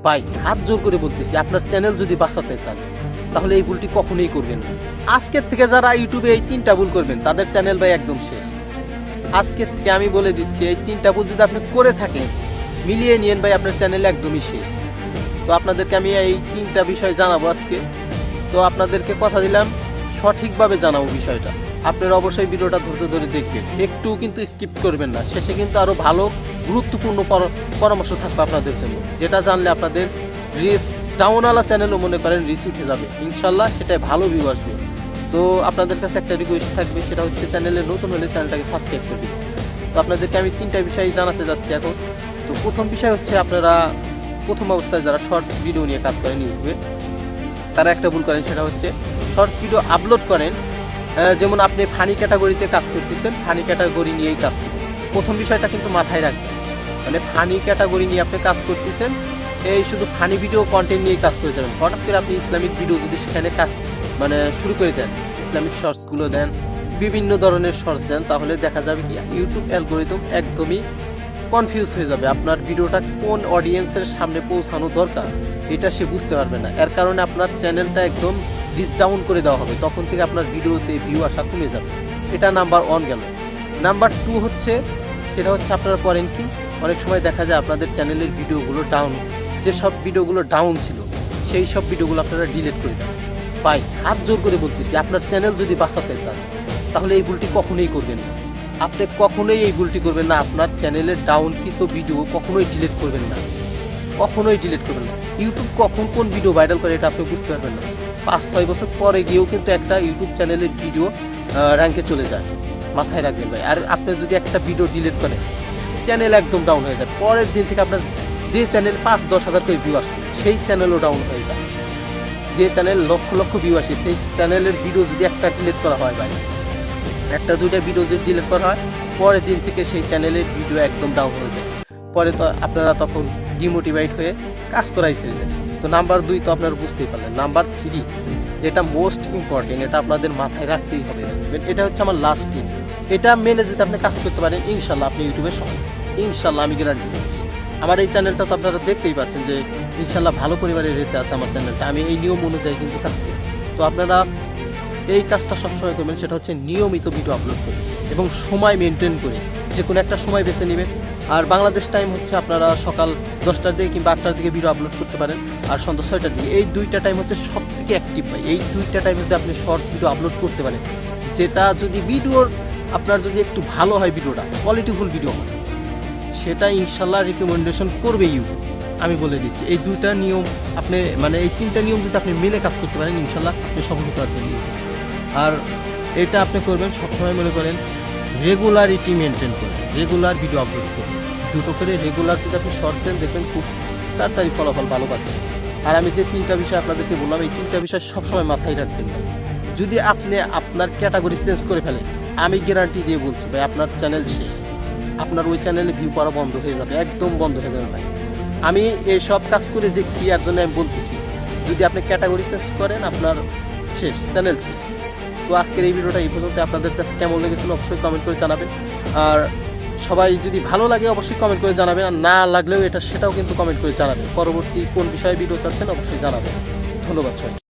ভাই হাত জোর করে বলতেছি, আপনার চ্যানেল যদি বাঁচাতে চান তাহলে এই ভুলটি কখনোই করবেন না। আজকের থেকে যারা ইউটিউবে এই 3টা ভুল করবেন তাদের চ্যানেল ভাই একদম শেষ। আজকের থেকে আমি বলে দিচ্ছি, এই 3টা ভুল যদি আপনি করে থাকেন মিলিয়ে নিয়েন ভাই, আপনার চ্যানেল একদমই শেষ। তো আপনাদেরকে আমি এই 3টা বিষয় জানাবো আজকে। তো আপনাদেরকে কথা দিলাম সঠিকভাবে জানাবো বিষয়টা। আপনারা অবশ্যই ভিডিওটা ধৈর্য ধরে দেখবেন, একটু কিন্তু স্কিপ করবেন না। শেষে কিন্তু আরও ভালো গুরুত্বপূর্ণ পরামর্শ থাকবে আপনাদের জন্য, যেটা জানলে আপনাদের রিচ ডাউনওয়ালা চ্যানেলও মনে করেন রিচ উঠে যাবে ইনশাল্লাহ, সেটাই ভালো ভিউ আসবে। তো আপনাদের কাছে একটা রিকোয়েস্ট থাকবে, সেটা হচ্ছে চ্যানেলে নতুন হলে চ্যানেলটাকে সাবস্ক্রাইব করে দিবেন। তো আপনাদেরকে আমি 3টা বিষয় জানাতে যাচ্ছি এখন। তো প্রথম বিষয় হচ্ছে, আপনারা প্রথম অবস্থায় যারা শর্টস ভিডিও নিয়ে কাজ করেন ইউটিউবে, তারা একটা ভুল করেন, সেটা হচ্ছে শর্টস ভিডিও আপলোড করেন। যেমন আপনি ফানি ক্যাটাগরিতে কাজ করতেছেন, ফানি ক্যাটাগরি নিয়েই কাজ করবেন। প্রথম বিষয়টা কিন্তু মাথায় রাখবেন, মানে ফানি ক্যাটাগরি নিয়ে আপনি কাজ করতেছেন, এই শুধু ফানি ভিডিও কন্টেন্ট নিয়ে কাজ করে যাবেন। হঠাৎ করে আপনি ইসলামিক ভিডিও যদি সেখানে কাজ শুরু করে দেন, ইসলামিক শর্টসগুলো দেন, বিভিন্ন ধরনের শর্টস দেন, তাহলে দেখা যাবে কি ইউটিউব অ্যালগোরিদম একদমই কনফিউজ হয়ে যাবে। আপনার ভিডিওটা কোন অডিয়েন্সের সামনে পৌঁছানো দরকার এটা সে বুঝতে পারবে না। এর কারণে আপনার চ্যানেলটা একদম রিচ ডাউন করে দেওয়া হবে, তখন থেকে আপনার ভিডিওতে ভিউ আসা কমে যাবে। এটা নাম্বার 1 গেল। নাম্বার 2 হচ্ছে, সেটা হচ্ছে আপনারা করেন কি, অনেক সময় দেখা যায় আপনাদের চ্যানেলের ভিডিওগুলো ডাউন, যেসব ভিডিওগুলো ডাউন ছিল সেই সব ভিডিওগুলো আপনারা ডিলিট করে দেন। ভাই হাত জোর করে বলতেছি, আপনার চ্যানেল যদি বাঁচাতে চান তাহলে এই ভুলটি কখনোই করবেন না। আপনি কখনোই এই ভুলটি করবেন না, আপনার চ্যানেলের ডাউনকৃত ভিডিও কখনোই ডিলিট করবেন না, কখনোই ডিলিট করবেন না। ইউটিউব কখন কোন ভিডিও ভাইরাল করে এটা আপনি বুঝতে পারবেন না। 5-6 বছর পরে গিয়েও কিন্তু একটা ইউটিউব চ্যানেলের ভিডিও র্যাঙ্কে চলে যায়, মাথায় রাখবেন ভাই। আর আপনি যদি একটা ভিডিও ডিলিট করেন, চ্যানেল একদম ডাউন হয়ে যায়। পরের দিন থেকে আপনার যে চ্যানেল 5-10 হাজার করে ভিউ আসতো সেই চ্যানেলও ডাউন হয়ে যায়। যে চ্যানেল লক্ষ লক্ষ ভিউ আসে সেই চ্যানেলের ভিডিও যদি একটা ডিলিট করা হয় ভাই, 1-2টা ভিডিও যদি ডিলিট করা হয়, পরের দিন থেকে সেই চ্যানেলের ভিডিও একদম ডাউন হয়ে যায়। পরে তো আপনারা তখন ডিমোটিভেট হয়ে কাজ করাই ছেড়ে দেন। তো নাম্বার 2 তো আপনারা বুঝতেই পারলেন। নাম্বার 3 যেটা মোস্ট ইম্পর্টেন্ট, এটা আপনাদের মাথায় রাখতেই হবে। এটা হচ্ছে আমার লাস্ট টিপস। এটা মেনে যদি আপনি কাজ করতে পারেন ইনশাল্লাহ আপনি ইউটিউবে সফল, ইনশাল্লাহ আমি গ্যারান্টি দিচ্ছি। আমার এই চ্যানেলটা তো আপনারা দেখতেই পাচ্ছেন যে ইনশাল্লাহ ভালো পরিবারের রেসে আছে আমার চ্যানেলটা। আমি এই নিয়ম অনুযায়ী কিন্তু কাজ করি। তো আপনারা এই কাজটা সবসময় করবেন, সেটা হচ্ছে নিয়মিত ভিডিও আপলোড করে এবং সময় মেনটেন করে যে কোনো একটা সময় বেছে নেবেন। আর বাংলাদেশ টাইম হচ্ছে আপনারা সকাল 10টার দিকে কিংবা 8টার দিকে ভিডিও আপলোড করতে পারেন, আর সন্ধ্যা 6টার দিকে। এই 2টা টাইম হচ্ছে সব থেকে অ্যাক্টিভ ভাই। এই 2টা টাইম যদি আপনি শর্টস ভিডিও আপলোড করতে পারেন, যেটা যদি ভিডিওর আপনার যদি একটু ভালো হয়, ভিডিওটা কোয়ালিটিফুল ভিডিও হয়, সেটা ইনশাল্লাহ রিকমেন্ডেশন করবে ইউটিউব, আমি বলে দিচ্ছি। এই 2টা নিয়ম আপনি এই 3টা নিয়ম যদি আপনি মেনে কাজ করতে পারেন ইনশাল্লাহ আপনি সফল হতে পারবেন। আর এটা আপনি করবেন সবসময়, মনে করেন রেগুলারিটি মেনটেন করে রেগুলার ভিডিও আপলোড করবেন। 2টো করে রেগুলার যদি আপনি শর্টস দেন, দেখবেন খুব তাড়াতাড়ি ফলাফল ভালো পাচ্ছে। আর আমি যে 3টা বিষয় আপনাদেরকে বললাম, এই 3টা বিষয় সবসময় মাথায় রাখবেন ভাই। যদি আপনি আপনার ক্যাটাগরি চেঞ্জ করে ফেলেন, আমি গ্যারান্টি দিয়ে বলছি ভাই, আপনার চ্যানেল শেষ। আপনার ওই চ্যানেলে ভিউ করা বন্ধ হয়ে যাবে, একদম বন্ধ হয়ে যাবে ভাই। আমি এই সব কাজ করে দেখছি, এর জন্য আমি বলতেছি, যদি আপনি ক্যাটাগরি চেঞ্জ করেন আপনার শেষ, চ্যানেল শেষ। তো আজকের এই ভিডিওটা এই পর্যন্ত। আপনাদের কাছে কেমন লেগেছিল অবশ্যই কমেন্ট করে জানাবেন। আর সবাই যদি ভালো লাগে অবশ্যই কমেন্ট করে জানাবেন, আর না লাগলেও সেটাও কিন্তু কমেন্ট করে জানাবেন। পরবর্তী কোন বিষয়ে ভিডিও চাচ্ছেন অবশ্যই জানাবেন। ধন্যবাদ সবাই।